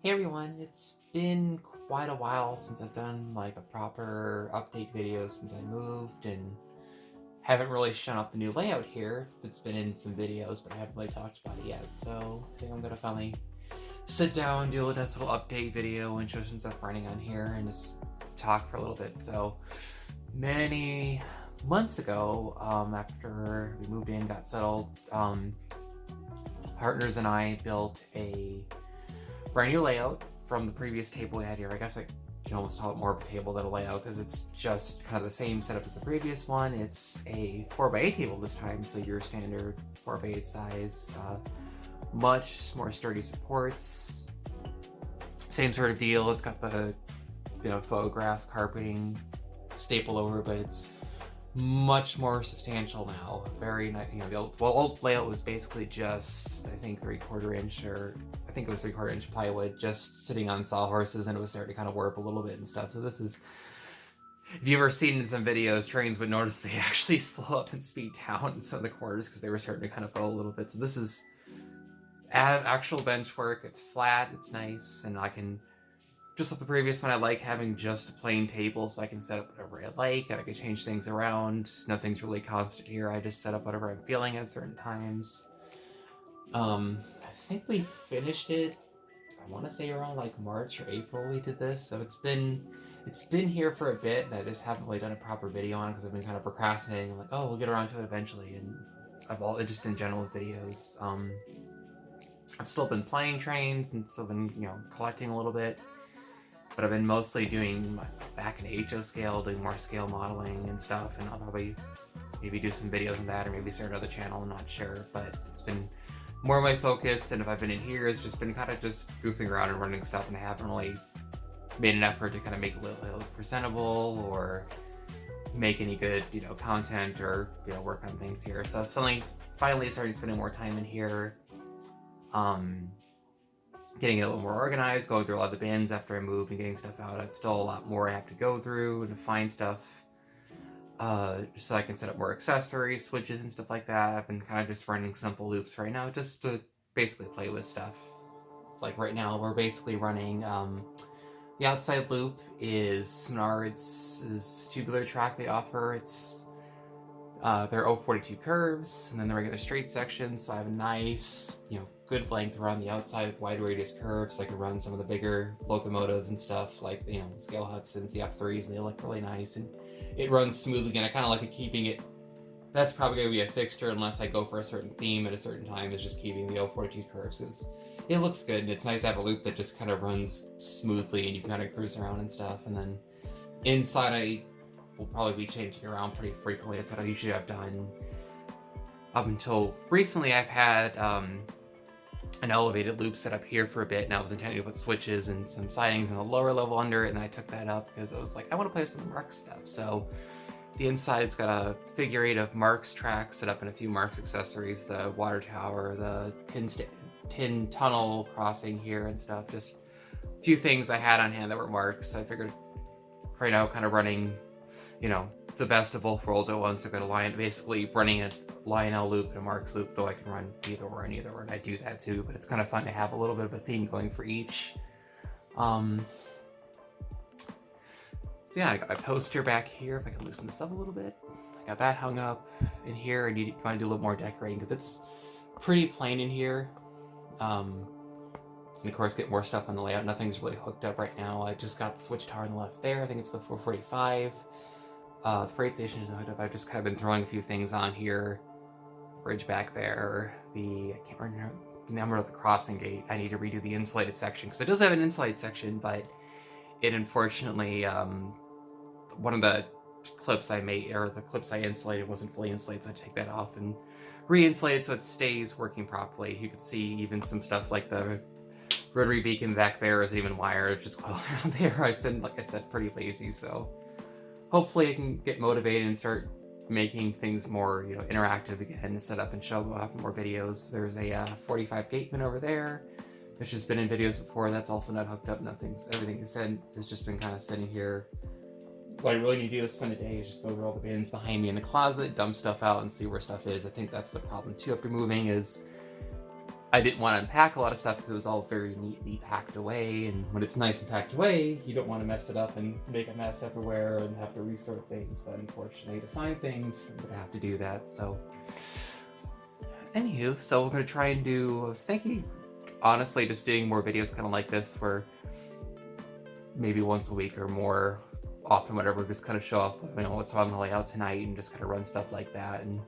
Hey everyone, it's been quite a while since I've done like a proper update video since I moved and haven't really shown up the new layout here. It's been in some videos, but I haven't really talked about it yet. So I think I'm gonna finally sit down, do a nice little update video and show some stuff running on here and just talk for a little bit. So many months ago, after we moved in, got settled, partners and I built a brand new layout from the previous table we had here. I guess I can almost call it more of a table than a layout because it's just kind of the same setup as the previous one. It's a 4x8 table this time, so your standard 4x8 size, much more sturdy supports. Same sort of deal. It's got the faux grass carpeting staple over, but it's much more substantial now. Very nice. The old layout was basically just, I think, 3/4 inch, or I think it was 3/4 inch plywood just sitting on sawhorses, and it was starting to kind of warp a little bit and stuff. So this is, if you've ever seen in some videos, trains would notice they actually slow up and speed down in some of the corners because they were starting to kind of bow a little bit. So this is actual bench work. It's flat, it's nice, and I can, just like the previous one, I like having just a plain table so I can set up whatever I like and I can change things around. Nothing's really constant here. I just set up whatever I'm feeling at certain times. I think we finished it, I want to say around like March or April we did this. So it's been here for a bit, and I just haven't really done a proper video on it because I've been kind of procrastinating. I'm like, oh, we'll get around to it eventually, and I've all just in general with videos. I've still been playing trains and still been collecting a little bit. But I've been mostly doing back in HO scale, doing more scale modeling and stuff, and I'll probably maybe do some videos on that, or maybe start another channel, I'm not sure, but it's been more my focus. And if I've been in here, it's just been kind of just goofing around and running stuff, and I haven't really made an effort to kind of make it look presentable or make any good content or work on things here. So I've finally started spending more time in here, getting it a little more organized, going through a lot of the bins after I moved and getting stuff out. I've still a lot more I have to go through and find stuff, just so I can set up more accessories, switches, and stuff like that. I've been kind of just running simple loops right now just to basically play with stuff. Like right now, we're basically running, the outside loop is Menard's tubular track they offer. It's their 042 curves, and then the regular straight section. So I have a nice, good length around the outside with wide radius curves, so I can run some of the bigger locomotives and stuff like the scale Hudsons, the F3s, and they look really nice, and it runs smoothly. And I kind of like it keeping it. That's probably going to be a fixture unless I go for a certain theme at a certain time. Is just keeping the 042 curves. It looks good, and it's nice to have a loop that just kind of runs smoothly, and you can kind of cruise around and stuff. And then inside, I will probably be changing around pretty frequently. That's what I usually have done. Up until recently, I've had an elevated loop set up here for a bit, and I was intending to put switches and some sidings on the lower level under it, and then I took that up because I was like, I want to play with some Marks stuff. So the inside's got a figure 8 of Marks tracks set up in a few Marks accessories, the water tower, the tin tunnel crossing here and stuff. Just a few things I had on hand that were Marks. I figured right now kind of running, the best of both worlds at once. I've got basically running a Lionel loop and a Marks loop, though I can run either or, and I do that too, but it's kind of fun to have a little bit of a theme going for each. So yeah, I got my poster back here. If I can loosen this up a little bit. I got that hung up in here. I need to find a little more decorating because it's pretty plain in here. And of course get more stuff on the layout. Nothing's really hooked up right now. I just got the switch tower on the left there. I think it's the 445. The freight station isn't hooked up. I've just kind of been throwing a few things on here. Bridge back there. I can't remember the number of the crossing gate. I need to redo the insulated section because it does have an insulated section, but it unfortunately, one of the clips I made, or the clips I insulated, wasn't fully insulated, so I take that off and re-insulate it so it stays working properly. You can see even some stuff like the rotary beacon back there is even wired, just coiled around there. I've been, like I said, pretty lazy, so hopefully I can get motivated and start making things more, interactive again, set up and show off more videos. There's a 45 gateman over there, which has been in videos before. That's also not hooked up. Everything is said has just been kind of sitting here. What I really need to do is spend a day is just go over all the bins behind me in the closet, dump stuff out, and see where stuff is. I think that's the problem too after moving is I didn't want to unpack a lot of stuff because it was all very neatly packed away, and when it's nice and packed away, you don't want to mess it up and make a mess everywhere and have to resort things, but unfortunately to find things, I'm going to have to do that, so... Anywho, so we're going to try and do... I was thinking, honestly, just doing more videos kind of like this, where maybe once a week or more often, whatever, just kind of show off, you know, what's on the layout tonight and just kind of run stuff like that, and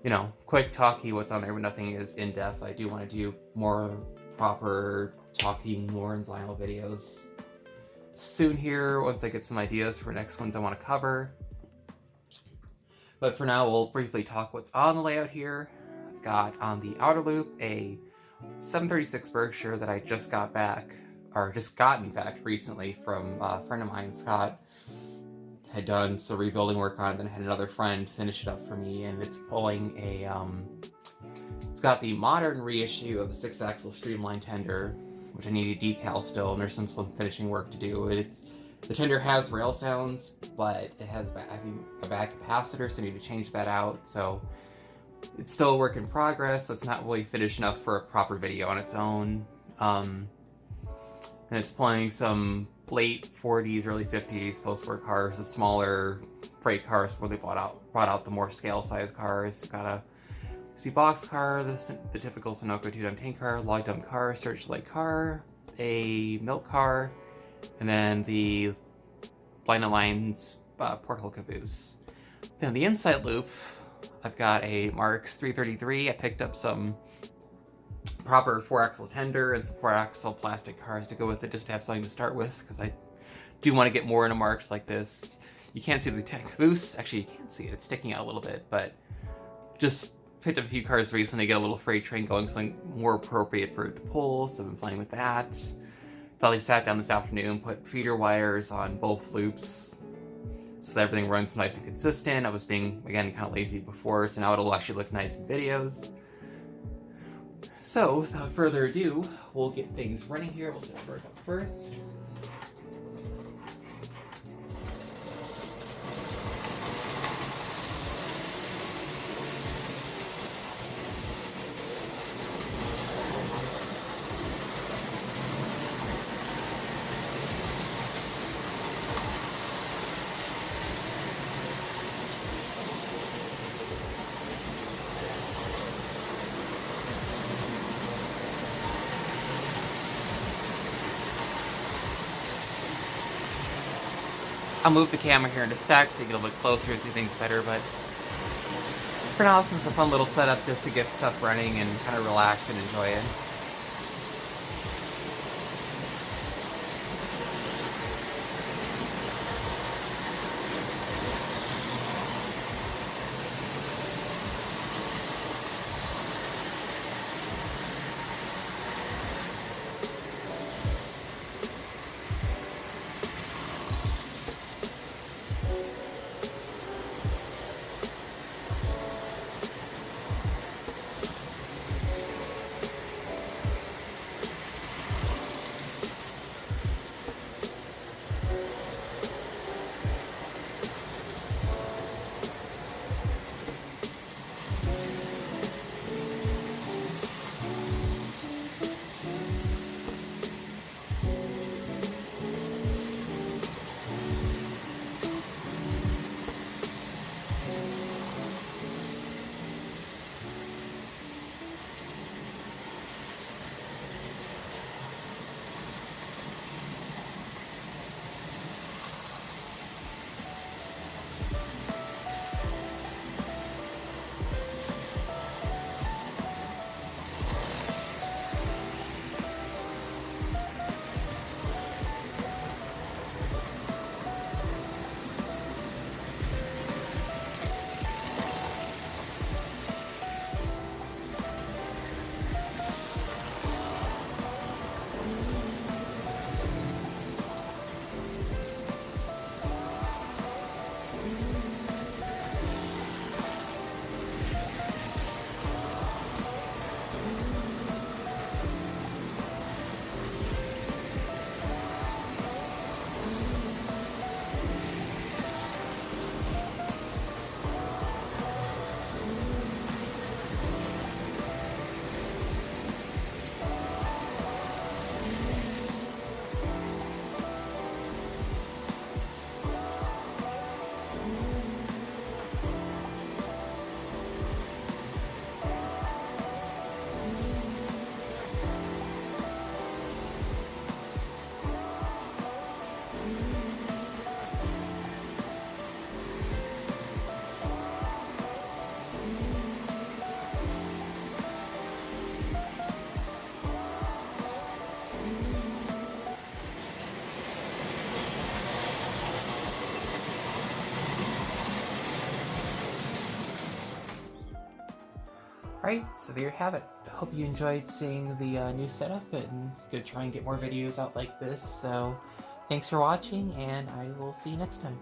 you know, quick talky what's on there, but nothing is in-depth. I do want to do more proper talking Lawrence Lionel videos soon here, once I get some ideas for next ones I want to cover. But for now, we'll briefly talk what's on the layout here. I've got on the outer loop a 736 Berkshire that I just got back, or just got in fact recently from a friend of mine, Scott. Had done some rebuilding work on it, then had another friend finish it up for me, and it's pulling a, it's got the modern reissue of the 6-axle streamline tender, which I need a decal still, and there's some finishing work to do. The tender has rail sounds, but it has, I think, a bad capacitor, so I need to change that out, so it's still a work in progress, so it's not really finished enough for a proper video on its own. And it's pulling some late 40s, early 50s post-war cars, the smaller freight cars before they brought out the more scale-sized cars. Got a see box car, the typical Sunoco 2-dump tank car, log dump car, searchlight car, a milk car, and then the Lionel Line's porthole caboose. Then on the inside loop, I've got a Marks 333. I picked up some proper 4-axle tender and some 4-axle plastic cars to go with it, just to have something to start with, because I do want to get more into Marks like this. You can't see the caboose. Actually, you can't see it. It's sticking out a little bit, but just picked up a few cars recently to get a little freight train going, something more appropriate for it to pull, so I've been playing with that. Finally sat down this afternoon, put feeder wires on both loops so that everything runs nice and consistent. I was being, again, kind of lazy before, so now it'll actually look nice in videos. So, without further ado, we'll get things running here. We'll set up work up first. I'll move the camera here in a sec so you get a look closer, see things better, but for now this is a fun little setup just to get stuff running and kind of relax and enjoy it. Alright, so there you have it. I hope you enjoyed seeing the new setup, and gonna try and get more videos out like this. So thanks for watching, and I will see you next time.